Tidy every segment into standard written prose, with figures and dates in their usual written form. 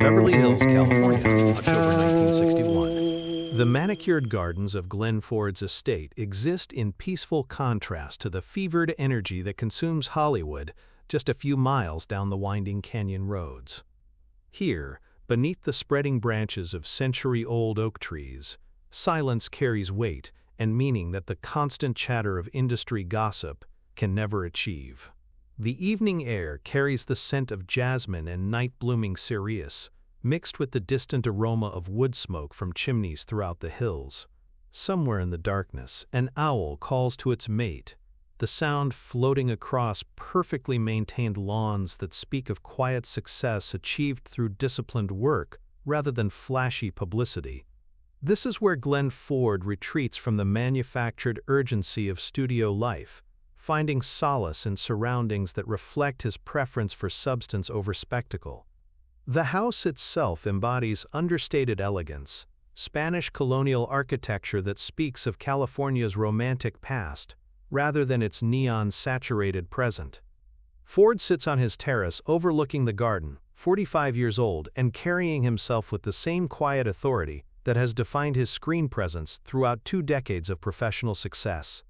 Beverly Hills, California, October 1961. The manicured gardens of Glenn Ford's estate exist in peaceful contrast to the fevered energy that consumes Hollywood just a few miles down the winding canyon roads. Here, beneath the spreading branches of century-old oak trees, silence carries weight and meaning that the constant chatter of industry gossip can never achieve. The evening air carries the scent of jasmine and night-blooming cereus, mixed with the distant aroma of wood smoke from chimneys throughout the hills. Somewhere in the darkness, an owl calls to its mate, the sound floating across perfectly maintained lawns that speak of quiet success achieved through disciplined work rather than flashy publicity. This is where Glenn Ford retreats from the manufactured urgency of studio life, finding solace in surroundings that reflect his preference for substance over spectacle. The house itself embodies understated elegance, Spanish colonial architecture that speaks of California's romantic past, rather than its neon-saturated present. Ford sits on his terrace overlooking the garden, 45 years old and carrying himself with the same quiet authority that has defined his screen presence throughout 2 decades of professional success.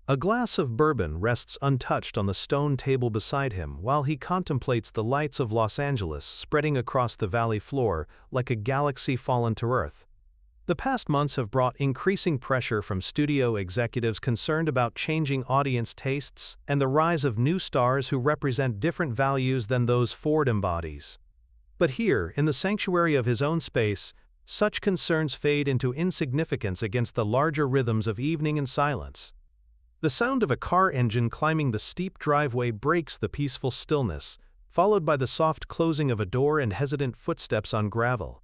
A glass of bourbon rests untouched on the stone table beside him while he contemplates the lights of Los Angeles spreading across the valley floor like a galaxy fallen to Earth. The past months have brought increasing pressure from studio executives concerned about changing audience tastes and the rise of new stars who represent different values than those Ford embodies. But here, in the sanctuary of his own space, such concerns fade into insignificance against the larger rhythms of evening and silence. The sound of a car engine climbing the steep driveway breaks the peaceful stillness, followed by the soft closing of a door and hesitant footsteps on gravel.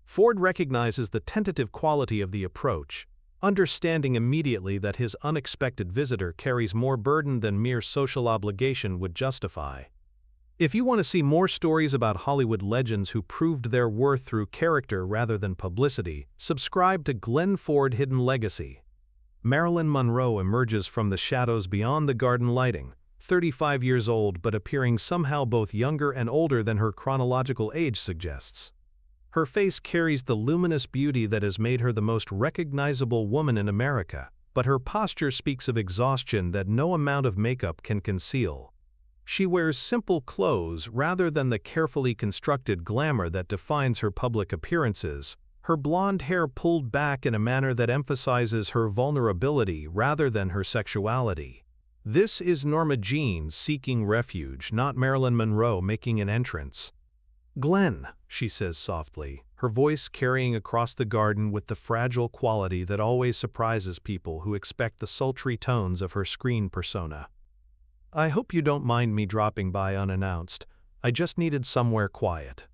Ford recognizes the tentative quality of the approach, understanding immediately that his unexpected visitor carries more burden than mere social obligation would justify. If you want to see more stories about Hollywood legends who proved their worth through character rather than publicity, subscribe to Glenn Ford Hidden Legacy. Marilyn Monroe emerges from the shadows beyond the garden lighting, 35 years old but appearing somehow both younger and older than her chronological age suggests. Her face carries the luminous beauty that has made her the most recognizable woman in America, but her posture speaks of exhaustion that no amount of makeup can conceal. She wears simple clothes rather than the carefully constructed glamour that defines her public appearances, her blonde hair pulled back in a manner that emphasizes her vulnerability rather than her sexuality. This is Norma Jean seeking refuge, not Marilyn Monroe making an entrance. "Glenn," she says softly, her voice carrying across the garden with the fragile quality that always surprises people who expect the sultry tones of her screen persona. "I hope you don't mind me dropping by unannounced. I just needed somewhere quiet."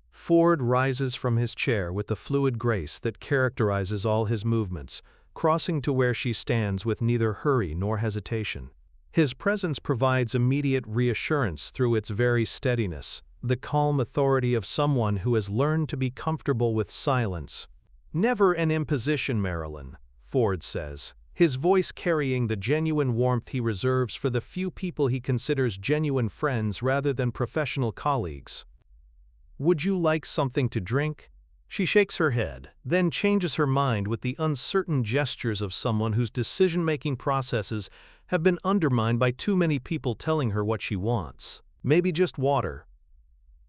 Ford rises from his chair with the fluid grace that characterizes all his movements, crossing to where she stands with neither hurry nor hesitation. His presence provides immediate reassurance through its very steadiness, the calm authority of someone who has learned to be comfortable with silence. "Never an imposition, Marilyn," Ford says, his voice carrying the genuine warmth he reserves for the few people he considers genuine friends rather than professional colleagues. "Would you like something to drink?" She shakes her head, then changes her mind with the uncertain gestures of someone whose decision-making processes have been undermined by too many people telling her what she wants. "Maybe just water.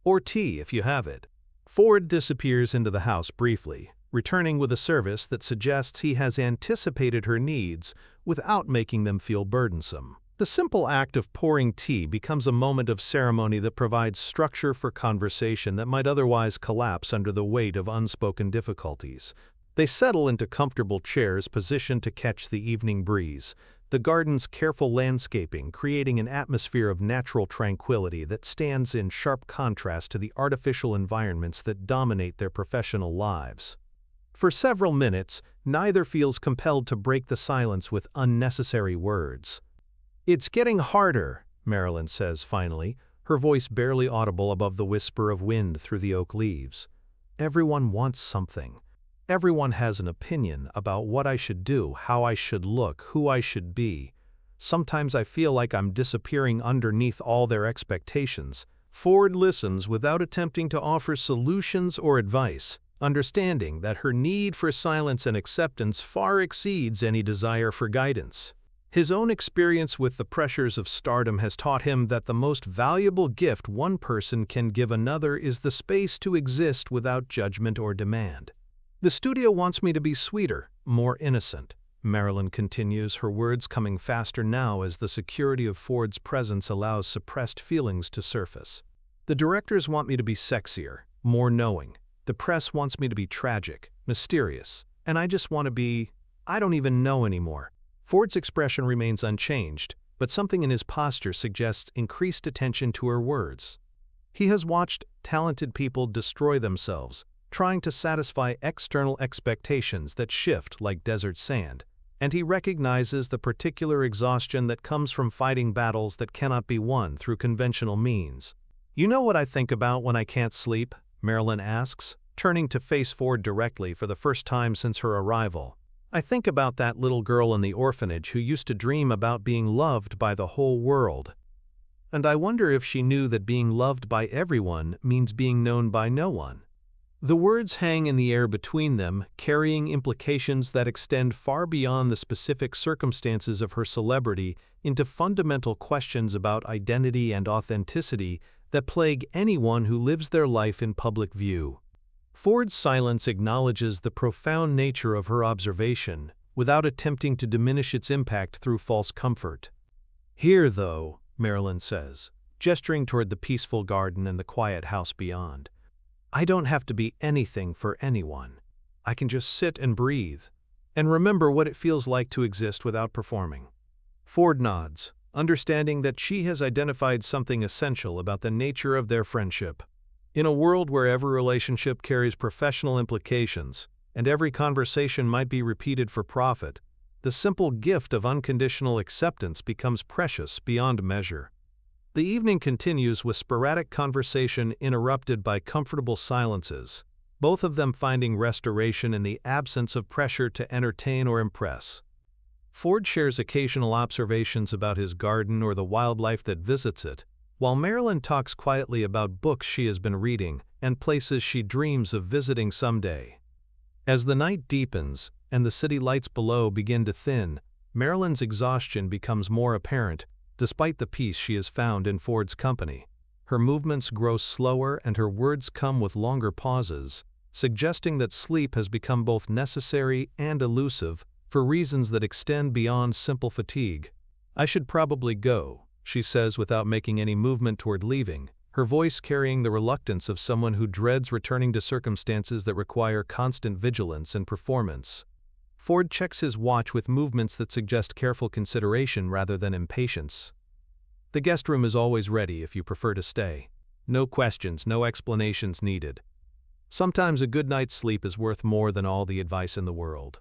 Or tea if you have it." Ford disappears into the house briefly, returning with a service that suggests he has anticipated her needs without making them feel burdensome. The simple act of pouring tea becomes a moment of ceremony that provides structure for conversation that might otherwise collapse under the weight of unspoken difficulties. They settle into comfortable chairs positioned to catch the evening breeze, the garden's careful landscaping creating an atmosphere of natural tranquility that stands in sharp contrast to the artificial environments that dominate their professional lives. For several minutes, neither feels compelled to break the silence with unnecessary words. "It's getting harder," Marilyn says finally, her voice barely audible above the whisper of wind through the oak leaves. "Everyone wants something. Everyone has an opinion about what I should do, how I should look, who I should be. Sometimes I feel like I'm disappearing underneath all their expectations, Ford listens without attempting to offer solutions or advice, understanding that her need for silence and acceptance far exceeds any desire for guidance. His own experience with the pressures of stardom has taught him that the most valuable gift one person can give another is the space to exist without judgment or demand. "The studio wants me to be sweeter, more innocent," Marilyn continues, her words coming faster now as the security of Ford's presence allows suppressed feelings to surface. "The directors want me to be sexier, more knowing. The press wants me to be tragic, mysterious, and I just want to be, I don't even know anymore." Ford's expression remains unchanged, but something in his posture suggests increased attention to her words. He has watched talented people destroy themselves, trying to satisfy external expectations that shift like desert sand, and he recognizes the particular exhaustion that comes from fighting battles that cannot be won through conventional means. "You know what I think about when I can't sleep?" Marilyn asks, turning to face Ford directly for the first time since her arrival. "I think about that little girl in the orphanage who used to dream about being loved by the whole world. And I wonder if she knew that being loved by everyone means being known by no one." The words hang in the air between them, carrying implications that extend far beyond the specific circumstances of her celebrity into fundamental questions about identity and authenticity that plague anyone who lives their life in public view. Ford's silence acknowledges the profound nature of her observation, without attempting to diminish its impact through false comfort. "Here, though," Marilyn says, gesturing toward the peaceful garden and the quiet house beyond, "I don't have to be anything for anyone. I can just sit and breathe, and remember what it feels like to exist without performing." Ford nods, understanding that she has identified something essential about the nature of their friendship. In a world where every relationship carries professional implications, and every conversation might be repeated for profit, the simple gift of unconditional acceptance becomes precious beyond measure. The evening continues with sporadic conversation interrupted by comfortable silences, both of them finding restoration in the absence of pressure to entertain or impress. Ford shares occasional observations about his garden or the wildlife that visits it, while Marilyn talks quietly about books she has been reading and places she dreams of visiting someday. As the night deepens and the city lights below begin to thin, Marilyn's exhaustion becomes more apparent, despite the peace she has found in Ford's company. Her movements grow slower and her words come with longer pauses, suggesting that sleep has become both necessary and elusive for reasons that extend beyond simple fatigue. "I should probably go," she says without making any movement toward leaving, her voice carrying the reluctance of someone who dreads returning to circumstances that require constant vigilance and performance. Ford checks his watch with movements that suggest careful consideration rather than impatience. "The guest room is always ready if you prefer to stay. No questions, no explanations needed. Sometimes a good night's sleep is worth more than all the advice in the world."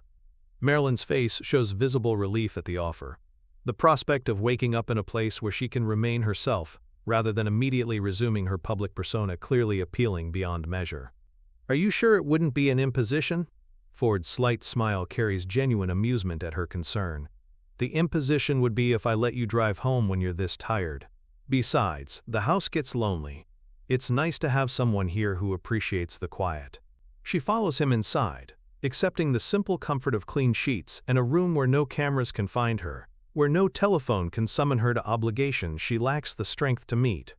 Marilyn's face shows visible relief at the offer. The prospect of waking up in a place where she can remain herself, rather than immediately resuming her public persona, clearly appealing beyond measure. "Are you sure it wouldn't be an imposition?" Ford's slight smile carries genuine amusement at her concern. "The imposition would be if I let you drive home when you're this tired. Besides, the house gets lonely. It's nice to have someone here who appreciates the quiet." She follows him inside, accepting the simple comfort of clean sheets and a room where no cameras can find her, where no telephone can summon her to obligations she lacks the strength to meet.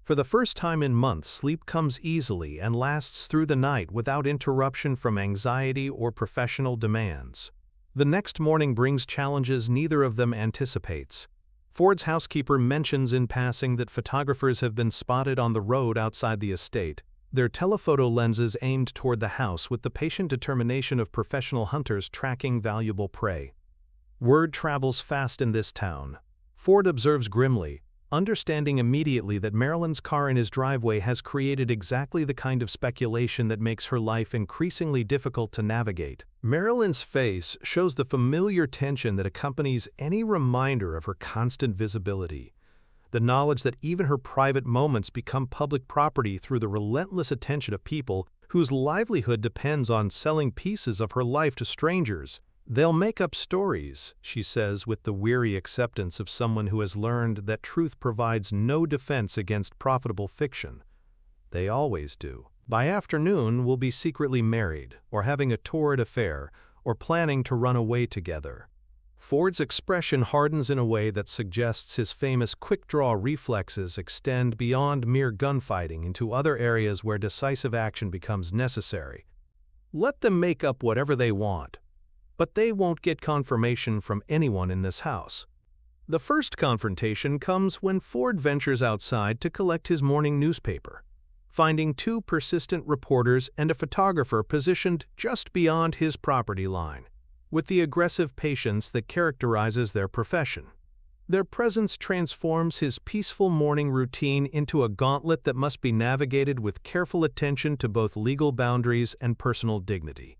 For the first time in months, sleep comes easily and lasts through the night without interruption from anxiety or professional demands. The next morning brings challenges neither of them anticipates. Ford's housekeeper mentions in passing that photographers have been spotted on the road outside the estate, their telephoto lenses aimed toward the house with the patient determination of professional hunters tracking valuable prey. Word travels fast in this town. Ford observes grimly, understanding immediately that Marilyn's car in his driveway has created exactly the kind of speculation that makes her life increasingly difficult to navigate. Marilyn's face shows the familiar tension that accompanies any reminder of her constant visibility. The knowledge that even her private moments become public property through the relentless attention of people whose livelihood depends on selling pieces of her life to strangers "They'll make up stories," she says with the weary acceptance of someone who has learned that truth provides no defense against profitable fiction. "They always do. By afternoon, we'll be secretly married, or having a torrid affair, or planning to run away together." Ford's expression hardens in a way that suggests his famous quick-draw reflexes extend beyond mere gunfighting into other areas where decisive action becomes necessary. Let them make up whatever they want, but they won't get confirmation from anyone in this house. The first confrontation comes when Ford ventures outside to collect his morning newspaper, finding two persistent reporters and a photographer positioned just beyond his property line, with the aggressive patience that characterizes their profession. Their presence transforms his peaceful morning routine into a gauntlet that must be navigated with careful attention to both legal boundaries and personal dignity.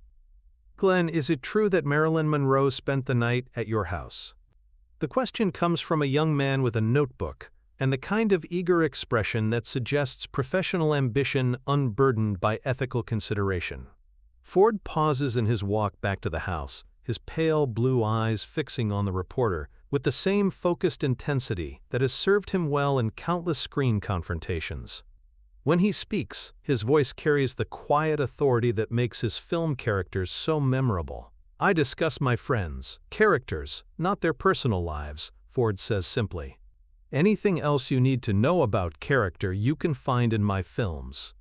"Glenn, is it true that Marilyn Monroe spent the night at your house?" The question comes from a young man with a notebook and the kind of eager expression that suggests professional ambition unburdened by ethical consideration. Ford pauses in his walk back to the house, his pale blue eyes fixing on the reporter with the same focused intensity that has served him well in countless screen confrontations. When he speaks, his voice carries the quiet authority that makes his film characters so memorable. "I discuss my friends, characters, not their personal lives," Ford says simply. "Anything else you need to know about character you can find in my films."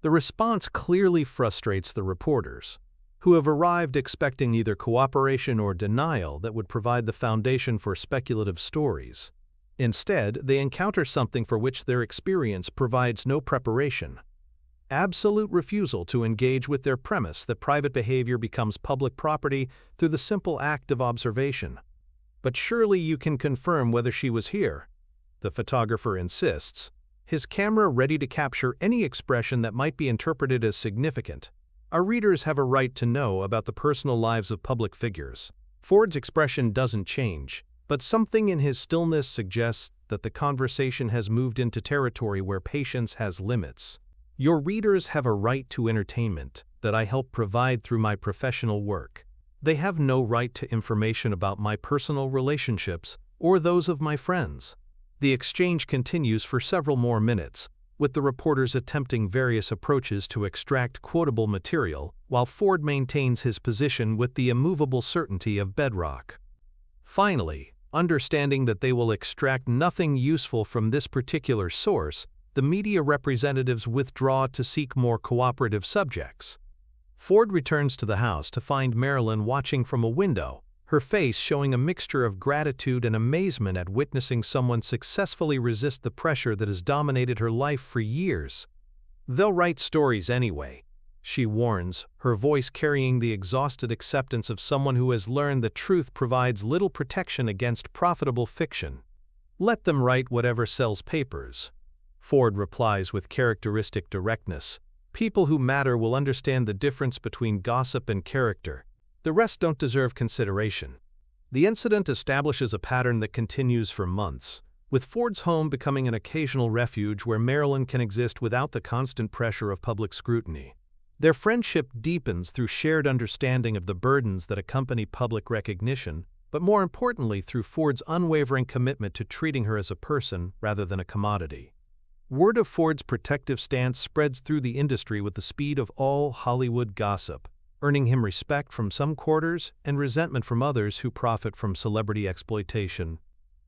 The response clearly frustrates the reporters, who have arrived expecting either cooperation or denial that would provide the foundation for speculative stories. Instead, they encounter something for which their experience provides no preparation: absolute refusal to engage with their premise that private behavior becomes public property through the simple act of observation. "But surely you can confirm whether she was here," the photographer insists, his camera ready to capture any expression that might be interpreted as significant. Our readers have a right to know about the personal lives of public figures. Ford's expression doesn't change, but something in his stillness suggests that the conversation has moved into territory where patience has limits. "Your readers have a right to entertainment that I help provide through my professional work. They have no right to information about my personal relationships or those of my friends." The exchange continues for several more minutes, with the reporters attempting various approaches to extract quotable material, while Ford maintains his position with the immovable certainty of bedrock. Finally, understanding that they will extract nothing useful from this particular source, the media representatives withdraw to seek more cooperative subjects. Ford returns to the house to find Marilyn watching from a window, her face showing a mixture of gratitude and amazement at witnessing someone successfully resist the pressure that has dominated her life for years. "They'll write stories anyway," she warns, her voice carrying the exhausted acceptance of someone who has learned that truth provides little protection against profitable fiction. "Let them write whatever sells papers," Ford replies with characteristic directness. "People who matter will understand the difference between gossip and character. The rest don't deserve consideration." The incident establishes a pattern that continues for months, with Ford's home becoming an occasional refuge where Marilyn can exist without the constant pressure of public scrutiny. Their friendship deepens through shared understanding of the burdens that accompany public recognition, but more importantly through Ford's unwavering commitment to treating her as a person rather than a commodity. Word of Ford's protective stance spreads through the industry with the speed of all Hollywood gossip, earning him respect from some quarters and resentment from others who profit from celebrity exploitation.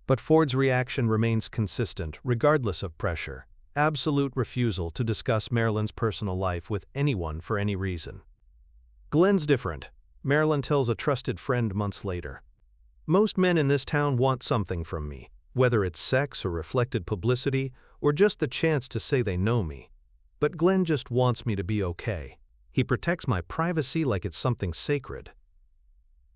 But Ford's reaction remains consistent, regardless of pressure: absolute refusal to discuss Marilyn's personal life with anyone for any reason. "Glenn's different," Marilyn tells a trusted friend months later. "Most men in this town want something from me, whether it's sex or reflected publicity or just the chance to say they know me. But Glenn just wants me to be okay. He protects my privacy like it's something sacred."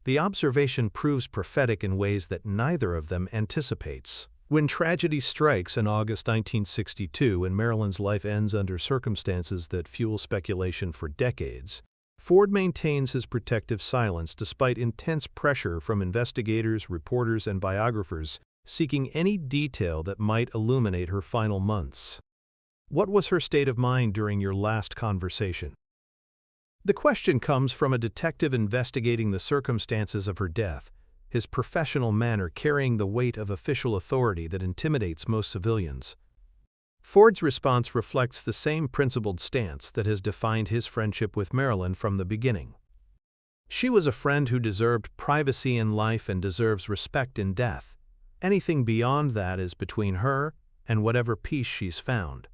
The observation proves prophetic in ways that neither of them anticipates. When tragedy strikes in August 1962 and Marilyn's life ends under circumstances that fuel speculation for decades, Ford maintains his protective silence despite intense pressure from investigators, reporters, and biographers seeking any detail that might illuminate her final months. What was her state of mind during your last conversation? The question comes from a detective investigating the circumstances of her death, his professional manner carrying the weight of official authority that intimidates most civilians. Ford's response reflects the same principled stance that has defined his friendship with Marilyn from the beginning. She was a friend who deserved privacy in life and deserves respect in death. Anything beyond that is between her and whatever peace she's found.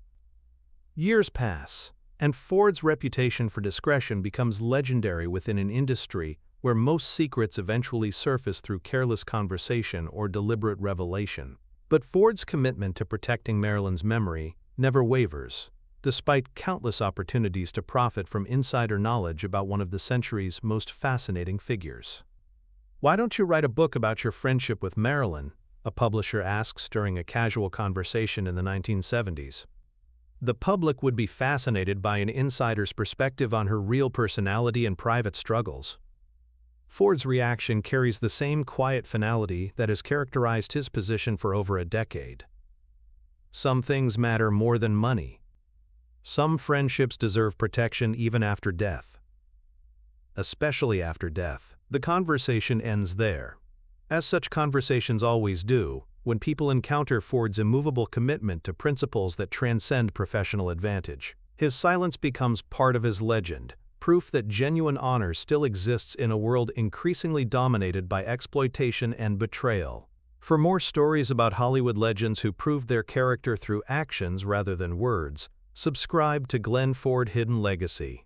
Years pass, and Ford's reputation for discretion becomes legendary within an industry where most secrets eventually surface through careless conversation or deliberate revelation. But Ford's commitment to protecting Marilyn's memory never wavers, despite countless opportunities to profit from insider knowledge about one of the century's most fascinating figures. "Why don't you write a book about your friendship with Marilyn?" a publisher asks during a casual conversation in the 1970s. The public would be fascinated by an insider's perspective on her real personality and private struggles. Ford's reaction carries the same quiet finality that has characterized his position for over a decade. Some things matter more than money. Some friendships deserve protection even after death. Especially after death. The conversation ends there. As such conversations always do, when people encounter Ford's immovable commitment to principles that transcend professional advantage. His silence becomes part of his legend, proof that genuine honor still exists in a world increasingly dominated by exploitation and betrayal. For more stories about Hollywood legends who proved their character through actions rather than words, subscribe to Glenn Ford Hidden Legacy.